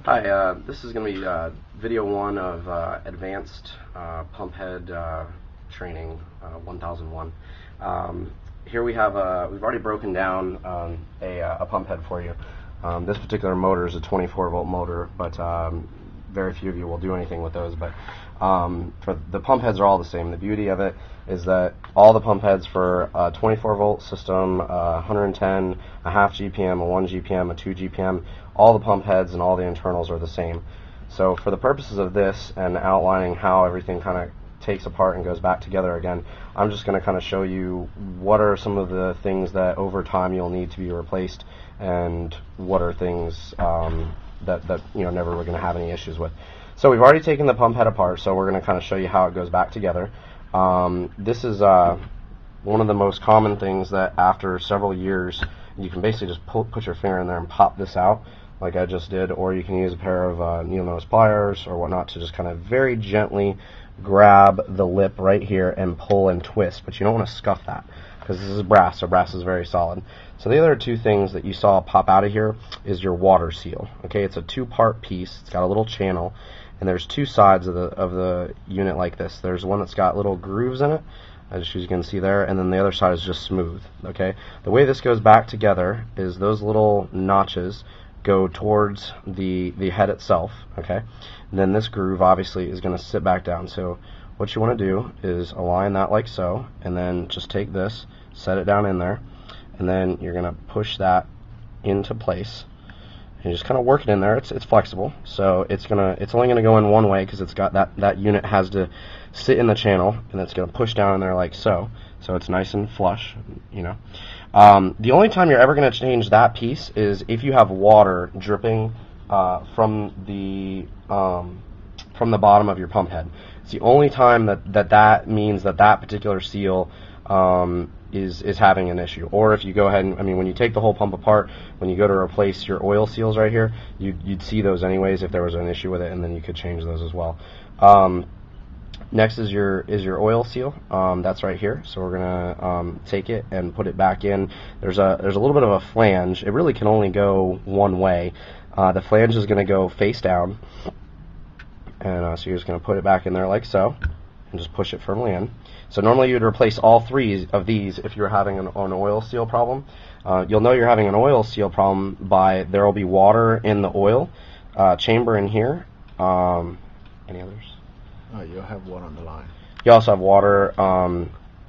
Hi, this is going to be video one of advanced pump head training 1001. Here we have we've already broken down a pump head for you. This particular motor is a 24-volt motor, but very few of you will do anything with those. But for the pump heads are all the same. The beauty of it is that all the pump heads for a 24-volt system, 110, a half GPM, a 1 GPM, a 2 GPM, all the pump heads and all the internals are the same. So for the purposes of this and outlining how everything kind of takes apart and goes back together again, I'm just going to kind of show you what are some of the things that over time you'll need to be replaced, and what are things that you know never we're going to have any issues with. So we've already taken the pump head apart, so we're going to kind of show you how it goes back together. This is one of the most common things that after several years you can basically just put your finger in there and pop this out like I just did, or you can use a pair of needle nose pliers or whatnot to just kind of very gently grab the lip right here and pull and twist, but you don't want to scuff that because this is brass, so brass is very solid. So the other two things that you saw pop out of here is your water seal. Okay, it's a two-part piece. It's got a little channel, and there's two sides of the unit like this. There's one that's got little grooves in it, as you can see there, and then the other side is just smooth. Okay, the way this goes back together is those little notches go towards the head itself. Okay, and then this groove obviously is going to sit back down. So what you want to do is align that like so, and then just take this, set it down in there, and then you're going to push that into place and just kind of work it in there. It's flexible, so it's only gonna go in one way because it's got that unit has to sit in the channel, and it's gonna push down in there like so. So it's nice and flush, you know. The only time you're ever gonna change that piece is if you have water dripping from the bottom of your pump head. It's the only time that means that particular seal is having an issue. Or if you go ahead and, I mean, when you take the whole pump apart, when you go to replace your oil seals right here, you'd see those anyways if there was an issue with it, and then you could change those as well. Next is your oil seal. That's right here. So we're gonna take it and put it back in. There's a little bit of a flange. It really can only go one way. The flange is gonna go face down, and so you're just gonna put it back in there like so, and just push it firmly in. So normally you'd replace all three of these if you're having an oil seal problem. You'll know you're having an oil seal problem by there will be water in the oil chamber in here. Any others? Oh, you'll have water on the line. You also have water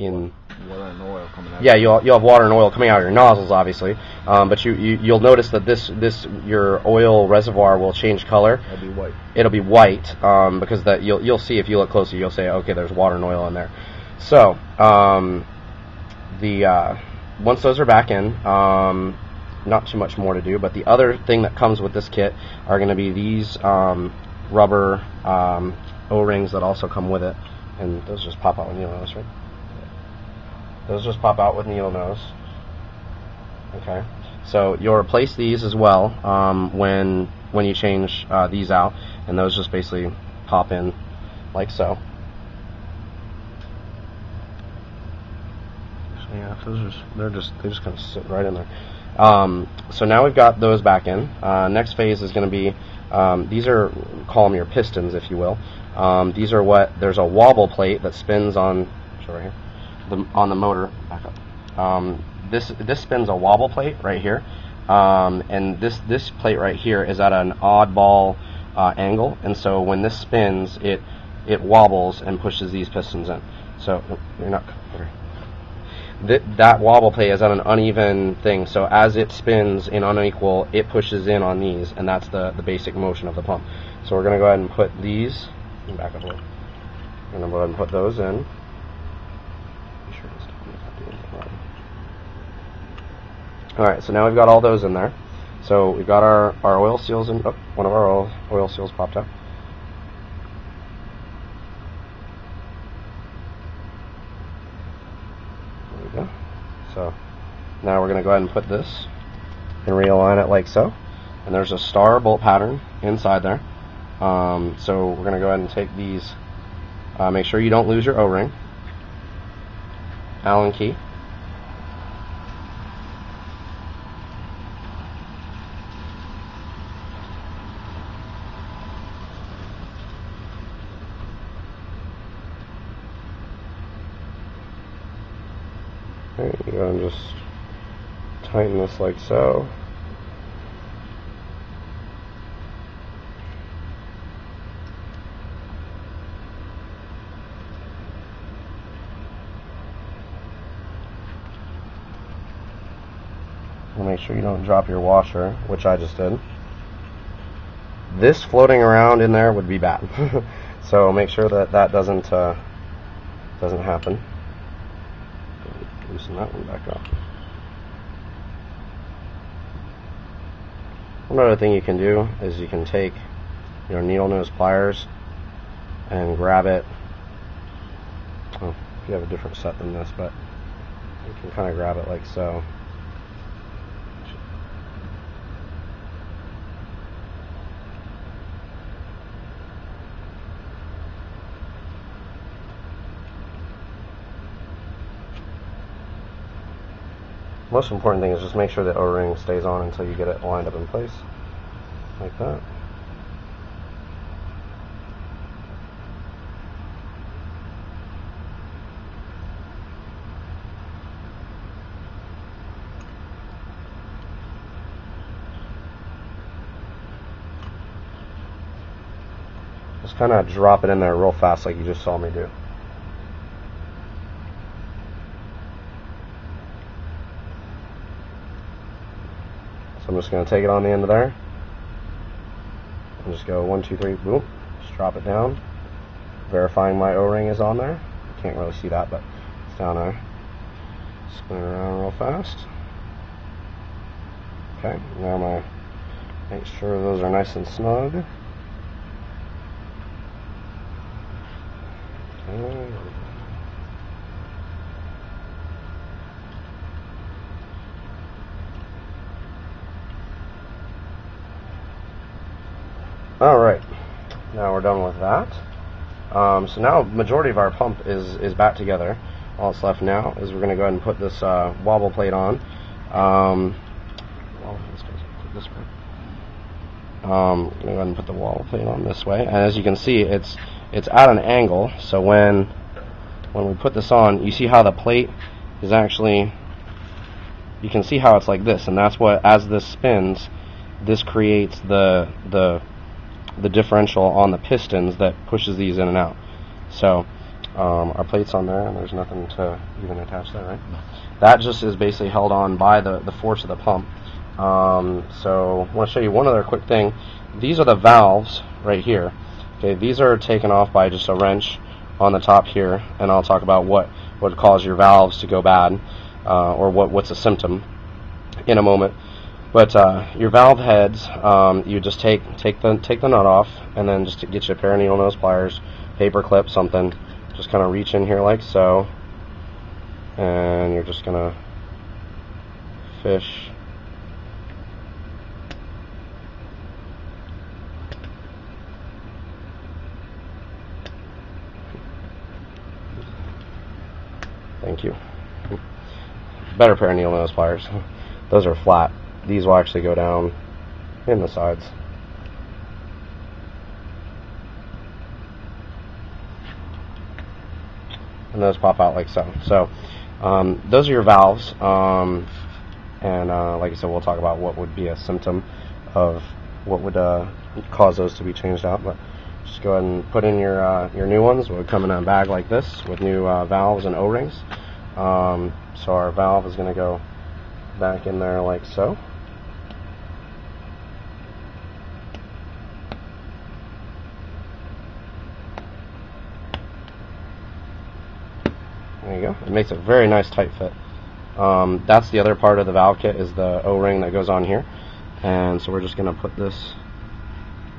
in water and oil coming out. Yeah, you'll have water and oil coming out of your nozzles, obviously. But you'll notice that your oil reservoir will change color. It'll be white. It'll be white because that you'll see if you look closer, you'll say, okay, there's water and oil in there. So once those are back in, not too much more to do. But the other thing that comes with this kit are going to be these rubber O-rings that also come with it, and those just pop out with needle nose, right? Those just pop out with needle nose. Okay, so you'll replace these as well when you change these out, and those just basically pop in like so. So yeah, they just kind of sit right in there. So now we've got those back in. Next phase is going to be these are, call them your pistons, if you will. These are there's a wobble plate that spins on, right here, on the motor. Back up. This spins a wobble plate right here, and this plate right here is at an oddball angle, and so when this spins, it wobbles and pushes these pistons in. So you're not. That wobble plate is at an uneven thing, so as it spins in unequal, it pushes in on these, and that's the basic motion of the pump. So we're going to go ahead and put these, back up a little, we're going to go ahead and put those in. Alright, so now we've got all those in there. So we've got our oil seals in. Oh, one of our oil seals popped up. So now we're going to go ahead and put this and realign it like so, and there's a star bolt pattern inside there. So we're going to go ahead and take these, make sure you don't lose your O-ring, Allen key, Okay, you go and just tighten this like so. And make sure you don't drop your washer, which I just did. This floating around in there would be bad. So make sure that that doesn't happen. Loosen that one back up. One other thing you can do is you can take your needle nose pliers and grab it. Oh, you have a different set than this, but you can kind of grab it like so. Most important thing is just make sure the O-ring stays on until you get it lined up in place, like that. Just kind of drop it in there real fast like you just saw me do. So I'm just going to take it on the end of there and just go 1, 2, 3, boom, just drop it down, verifying my O-ring is on there. You can't really see that, but it's down there. Spin it around real fast. Okay, now I'm going to make sure those are nice and snug. Okay. Alright, now we're done with that. So now majority of our pump is back together. All that's left now is we're going to go ahead and put this wobble plate on. I'm going to go ahead and put the wobble plate on this way. And as you can see, it's at an angle, so when we put this on, you see how the plate is actually, you can see how it's like this, and that's what, as this spins, this creates the differential on the pistons that pushes these in and out. So our plate's on there, and there's nothing to even attach there, right? No. That just is basically held on by the force of the pump. So I want to show you one other quick thing. These are the valves right here. Okay, these are taken off by just a wrench on the top here, and I'll talk about what would cause your valves to go bad, or what's a symptom in a moment. But your valve heads, you just take the nut off, and then just to get you a pair of needle nose pliers, paper clip, something. Just kind of reach in here like so, and you're just gonna fish. Thank you. Better pair of needle nose pliers. Those are flat. These will actually go down in the sides. And those pop out like so. So those are your valves. And like I said, we'll talk about what would be a symptom of what would cause those to be changed out. But just go ahead and put in your new ones. It would come in a bag like this with new valves and O-rings. So our valve is going to go back in there like so. There you go. It makes a very nice tight fit. That's the other part of the valve kit, is the O-ring that goes on here. And so we're just going to put this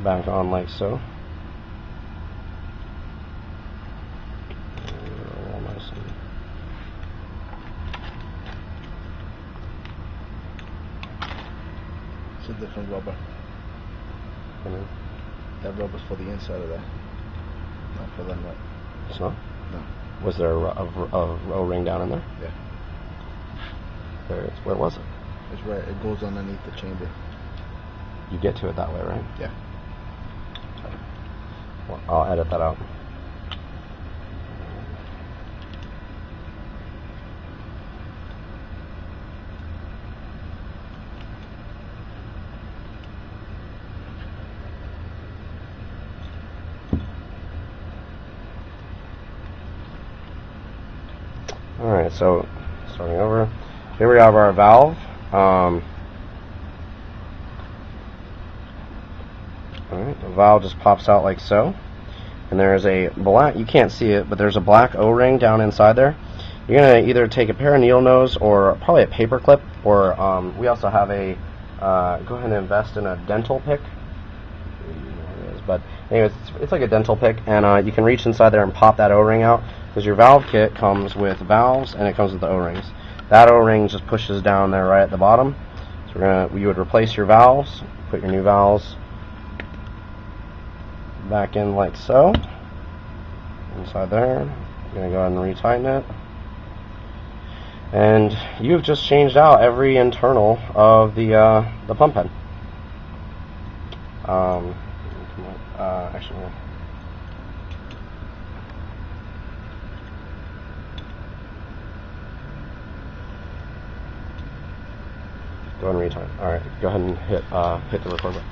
back on like so. It's a different rubber. That rubber's for the inside of that, not for the nut. It's not? No. Was there a O-ring down in there? Yeah. Where was it? It's right. It goes underneath the chamber. You get to it that way, right? Yeah. Well, I'll edit that out. Alright, so starting over. Here we have our valve. Alright, the valve just pops out like so. And there's a black, you can't see it, but there's a black O-ring down inside there. You're going to either take a pair of needle nose or probably a paper clip, or we also have a, go ahead and invest in a dental pick. But anyways, it's like a dental pick, and you can reach inside there and pop that O-ring out, because your valve kit comes with valves and it comes with the O-rings. That O-ring just pushes down there right at the bottom. So you would replace your valves, put your new valves back in like so, inside there. I'm going to go ahead and retighten it. And you've just changed out every internal of the pump head. Actually, go ahead and retighten. Alright, go ahead and hit the record button.